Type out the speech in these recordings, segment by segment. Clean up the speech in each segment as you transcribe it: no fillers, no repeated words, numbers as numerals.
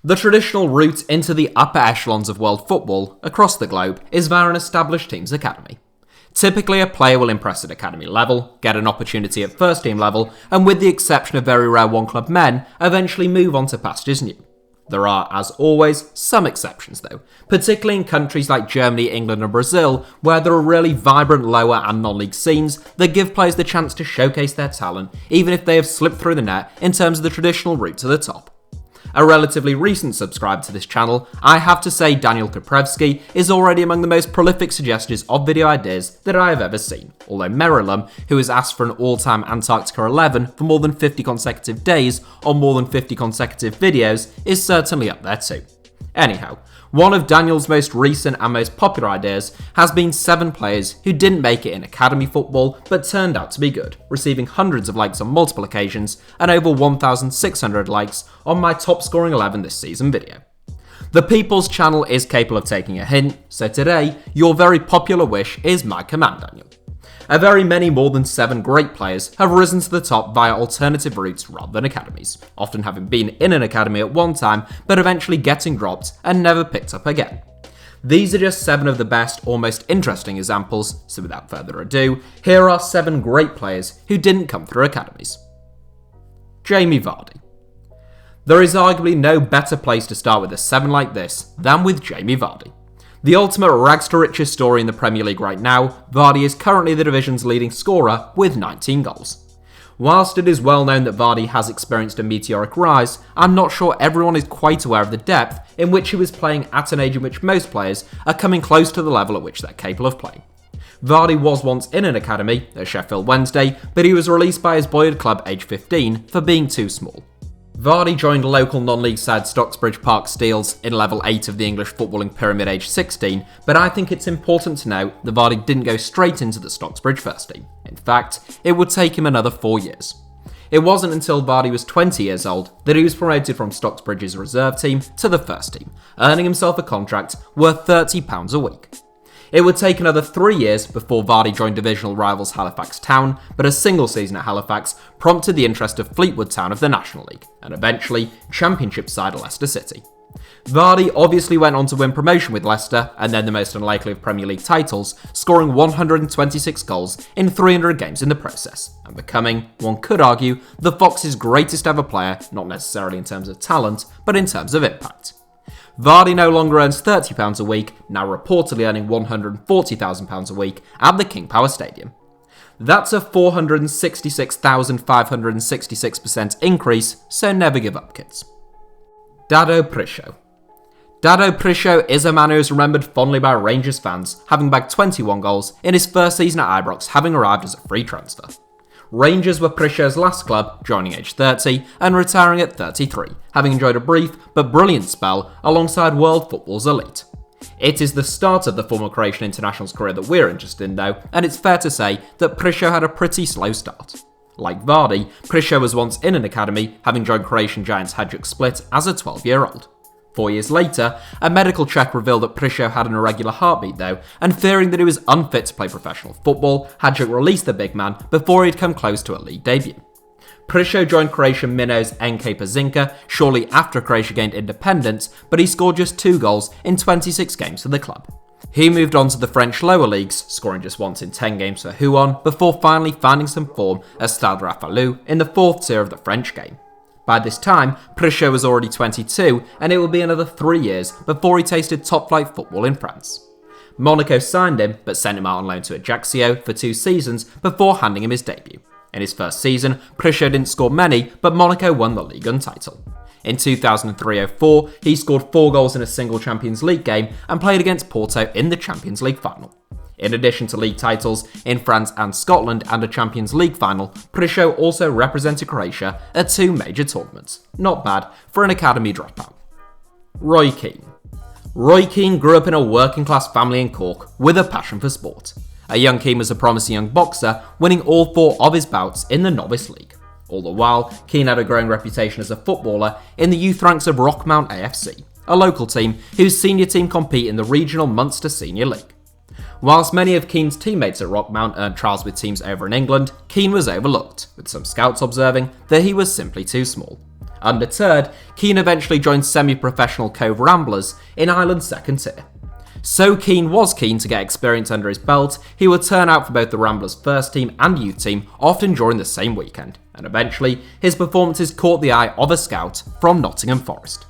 The traditional route into the upper echelons of world football across the globe is via an established team's academy. Typically, a player will impress at academy level, get an opportunity at first team level, and with the exception of very rare one-club men, eventually move on to pastures new. There are, as always, some exceptions though, particularly in countries like Germany, England and Brazil, where there are really vibrant lower and non-league scenes that give players the chance to showcase their talent, even if they have slipped through the net in terms of the traditional route to the top. A relatively recent subscriber to this channel, I have to say Daniel Koprevsky is already among the most prolific suggestors of video ideas that I have ever seen, although Merilum, who has asked for an all-time Antarctica 11 for more than 50 consecutive days on more than 50 consecutive videos, is certainly up there too. Anyhow, one of Daniel's most recent and most popular ideas has been 7 players who didn't make it in academy football but turned out to be good, receiving hundreds of likes on multiple occasions and over 1,600 likes on my top scoring 11 this season video. The People's channel is capable of taking a hint, so today, your very popular wish is my command, Daniel. A very many more than 7 great players have risen to the top via alternative routes rather than academies, often having been in an academy at one time but eventually getting dropped and never picked up again. These are just 7 of the best or most interesting examples, so without further ado, here are 7 great players who didn't come through academies. Jamie Vardy. There is arguably no better place to start with a 7 like this than with Jamie Vardy. The ultimate rags to riches story in the Premier League right now, Vardy is currently the division's leading scorer with 19 goals. Whilst it is well known that Vardy has experienced a meteoric rise, I'm not sure everyone is quite aware of the depth in which he was playing at an age in which most players are coming close to the level at which they're capable of playing. Vardy was once in an academy at Sheffield Wednesday, but he was released by his boyhood club age 15 for being too small. Vardy joined local non-league side Stocksbridge Park Steels in level 8 of the English footballing pyramid age 16, but I think it's important to note that Vardy didn't go straight into the Stocksbridge first team. In fact, it would take him another 4 years. It wasn't until Vardy was 20 years old that he was promoted from Stocksbridge's reserve team to the first team, earning himself a contract worth £30 a week. It would take another 3 years before Vardy joined divisional rivals Halifax Town, but a single season at Halifax prompted the interest of Fleetwood Town of the National League, and eventually Championship side Leicester City. Vardy obviously went on to win promotion with Leicester, and then the most unlikely of Premier League titles, scoring 126 goals in 300 games in the process, and becoming, one could argue, the Fox's greatest ever player, not necessarily in terms of talent, but in terms of impact. Vardy no longer earns £30 a week, now reportedly earning £140,000 a week at the King Power Stadium. That's a 466,566% increase, so never give up, kids. Dado Prisho. Dado Prisho is a man who is remembered fondly by Rangers fans, having bagged 21 goals in his first season at Ibrox, having arrived as a free transfer. Rangers were Prisho's last club, joining age 30 and retiring at 33, having enjoyed a brief but brilliant spell alongside world football's elite. It is the start of the former Croatian international's career that we're interested in though, and it's fair to say that Prisho had a pretty slow start. Like Vardy, Prisho was once in an academy, having joined Croatian giants HITC Split as a 12-year-old. 4 years later, a medical check revealed that Prisho had an irregular heartbeat though, and fearing that he was unfit to play professional football, HITC released the big man before he'd come close to a league debut. Prisho joined Croatian Minnows NK Pazinka shortly after Croatia gained independence, but he scored just 2 goals in 26 games for the club. He moved on to the French lower leagues, scoring just once in 10 games for Huon, before finally finding some form at Stade Rafalou in the 4th tier of the French game. By this time, Prisho was already 22, and it would be another 3 years before he tasted top-flight football in France. Monaco signed him, but sent him out on loan to Ajaccio for 2 seasons before handing him his debut. In his first season, Prisho didn't score many, but Monaco won the Ligue 1 title. In 2003-04, he scored 4 goals in a single Champions League game and played against Porto in the Champions League final. In addition to league titles in France and Scotland and a Champions League final, Prisho also represented Croatia at 2 major tournaments. Not bad for an academy dropout. Roy Keane. Roy Keane grew up in a working class family in Cork with a passion for sport. A young Keane was a promising young boxer, winning all 4 of his bouts in the novice league. All the while, Keane had a growing reputation as a footballer in the youth ranks of Rockmount AFC, a local team whose senior team compete in the regional Munster Senior League. Whilst many of Keane's teammates at Rockmount earned trials with teams over in England, Keane was overlooked, with some scouts observing that he was simply too small. Undeterred, Keane eventually joined semi-professional Cove Ramblers in Ireland's second tier. So Keane was keen to get experience under his belt, he would turn out for both the Ramblers' first team and youth team, often during the same weekend, and eventually his performances caught the eye of a scout from Nottingham Forest.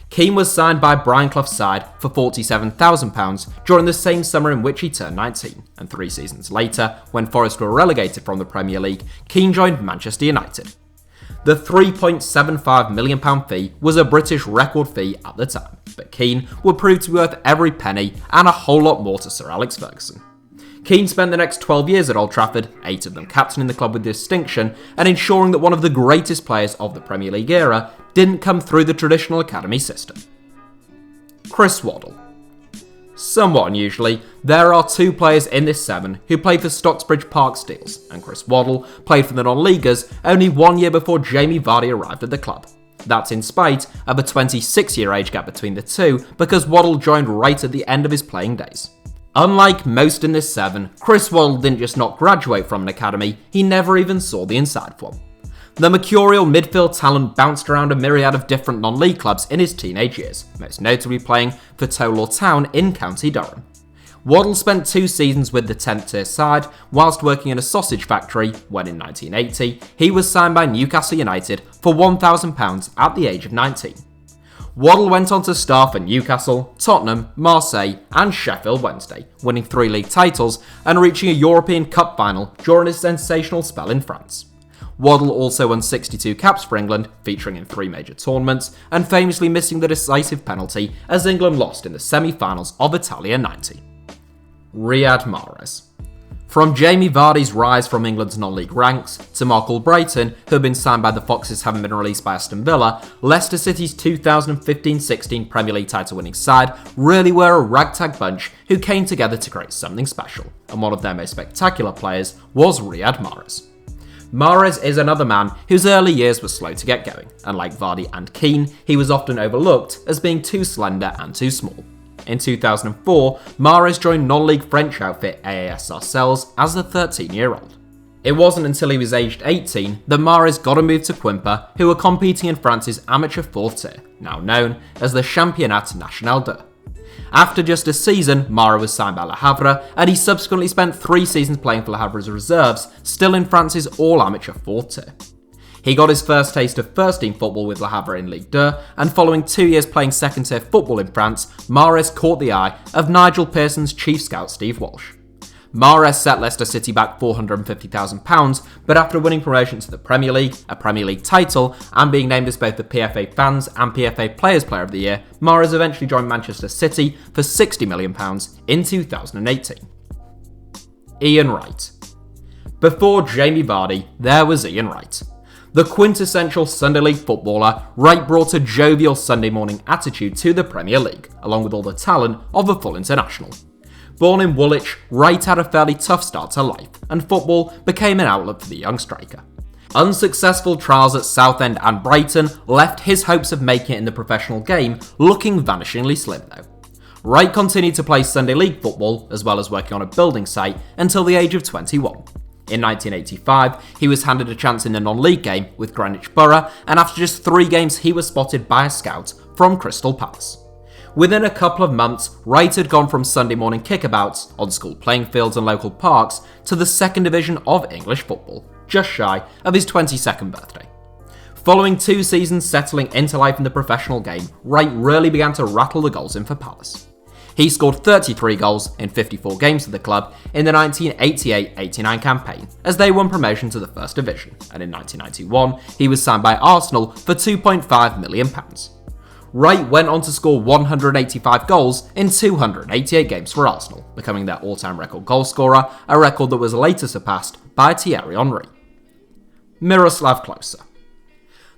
Keane was signed by Brian Clough's side for £47,000 during the same summer in which he turned 19, and 3 seasons later, when Forest were relegated from the Premier League, Keane joined Manchester United. The £3.75 million fee was a British record fee at the time, but Keane would prove to be worth every penny and a whole lot more to Sir Alex Ferguson. Keane spent the next 12 years at Old Trafford, 8 of them captaining the club with distinction and ensuring that one of the greatest players of the Premier League era didn't come through the traditional academy system. Chris Waddle. Somewhat unusually, there are 2 players in this 7 who played for Stocksbridge Park Steels, and Chris Waddle played for the non-leaguers only 1 year before Jamie Vardy arrived at the club. That's in spite of a 26-year age gap between the two, because Waddle joined right at the end of his playing days. Unlike most in this 7, Chris Waddle didn't just not graduate from an academy, he never even saw the inside of one. The mercurial midfield talent bounced around a myriad of different non-league clubs in his teenage years, most notably playing for Towler Town in County Durham. Waddle spent 2 seasons with the 10th tier side, whilst working in a sausage factory when in 1980 he was signed by Newcastle United for £1,000 at the age of 19. Waddle went on to star for Newcastle, Tottenham, Marseille and Sheffield Wednesday, winning 3 league titles and reaching a European Cup final during his sensational spell in France. Waddle also won 62 caps for England, featuring in 3 major tournaments, and famously missing the decisive penalty as England lost in the semi-finals of Italia 90. Riyad Mahrez. From Jamie Vardy's rise from England's non-league ranks, to Mark Albrighton, who had been signed by the Foxes having been released by Aston Villa, Leicester City's 2015-16 Premier League title-winning side really were a ragtag bunch who came together to create something special, and one of their most spectacular players was Riyad Mahrez. Mahrez is another man whose early years were slow to get going, and like Vardy and Keane, he was often overlooked as being too slender and too small. In 2004, Mahrez joined non-league French outfit AAS Sarcelles as a 13-year-old. It wasn't until he was aged 18 that Mahrez got a move to Quimper, who were competing in France's amateur 4th tier, now known as the Championnat National 2. After just a season, Mahrez was signed by Le Havre, and he subsequently spent 3 seasons playing for Le Havre's reserves, still in France's all-amateur 4th tier. He got his first taste of first-team football with Le Havre in Ligue 2, and following 2 years playing second-tier football in France, Mahrez caught the eye of Nigel Pearson's chief scout Steve Walsh. Mahrez set Leicester City back £450,000, but after winning promotion to the Premier League, a Premier League title, and being named as both the PFA Fans and PFA Players Player of the Year, Mahrez eventually joined Manchester City for £60 million in 2018. Ian Wright. Before Jamie Vardy, there was Ian Wright. The quintessential Sunday League footballer, Wright brought a jovial Sunday morning attitude to the Premier League, along with all the talent of a full international. Born in Woolwich, Wright had a fairly tough start to life, and football became an outlet for the young striker. Unsuccessful trials at Southend and Brighton left his hopes of making it in the professional game looking vanishingly slim though. Wright continued to play Sunday League football, as well as working on a building site, until the age of 21. In 1985, he was handed a chance in the non-league game with Greenwich Borough, and after just 3 games he was spotted by a scout from Crystal Palace. Within a couple of months, Wright had gone from Sunday morning kickabouts on school playing fields and local parks to the 2nd division of English football, just shy of his 22nd birthday. Following 2 seasons settling into life in the professional game, Wright really began to rattle the goals in for Palace. He scored 33 goals in 54 games for the club in the 1988-89 campaign, as they won promotion to the First Division, and in 1991 he was signed by Arsenal for £2.5 million. Wright went on to score 185 goals in 288 games for Arsenal, becoming their all-time record goalscorer, a record that was later surpassed by Thierry Henry. Miroslav Klose.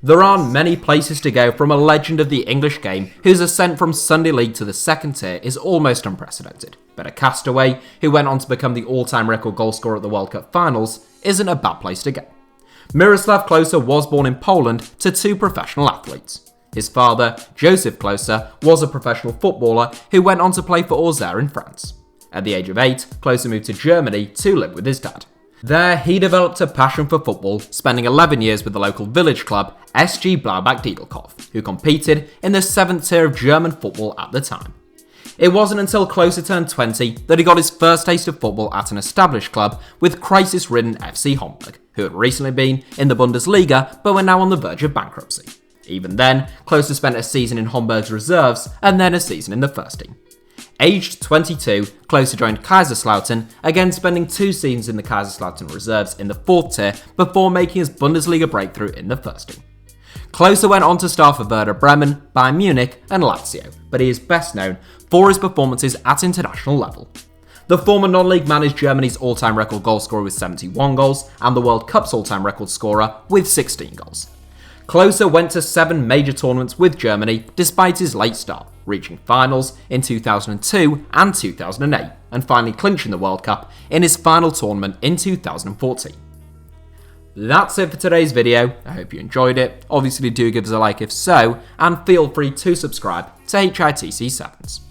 There aren't many places to go from a legend of the English game whose ascent from Sunday League to the 2nd tier is almost unprecedented, but a castaway who went on to become the all-time record goalscorer at the World Cup finals isn't a bad place to go. Miroslav Klose was born in Poland to 2 professional athletes. His father, Joseph Klose, was a professional footballer who went on to play for Auxerre in France. At the age of 8, Klose moved to Germany to live with his dad. There, he developed a passion for football, spending 11 years with the local village club SG Blaubach-Diedelkopf, who competed in the 7th tier of German football at the time. It wasn't until Klose turned 20 that he got his first taste of football at an established club with crisis-ridden FC Homburg, who had recently been in the Bundesliga but were now on the verge of bankruptcy. Even then, Klose spent a season in Homburg's reserves and then a season in the first team. Aged 22, Klose joined Kaiserslautern, again spending 2 seasons in the Kaiserslautern reserves in the 4th tier before making his Bundesliga breakthrough in the first team. Klose went on to star for Werder Bremen, Bayern Munich and Lazio, but he is best known for his performances at international level. The former non-league managed Germany's all-time record goalscorer with 71 goals and the World Cup's all-time record scorer with 16 goals. Klose went to 7 major tournaments with Germany despite his late start, reaching finals in 2002 and 2008, and finally clinching the World Cup in his final tournament in 2014. That's it for today's video. I hope you enjoyed it. Obviously do give us a like if so, and feel free to subscribe to HITC Sevens.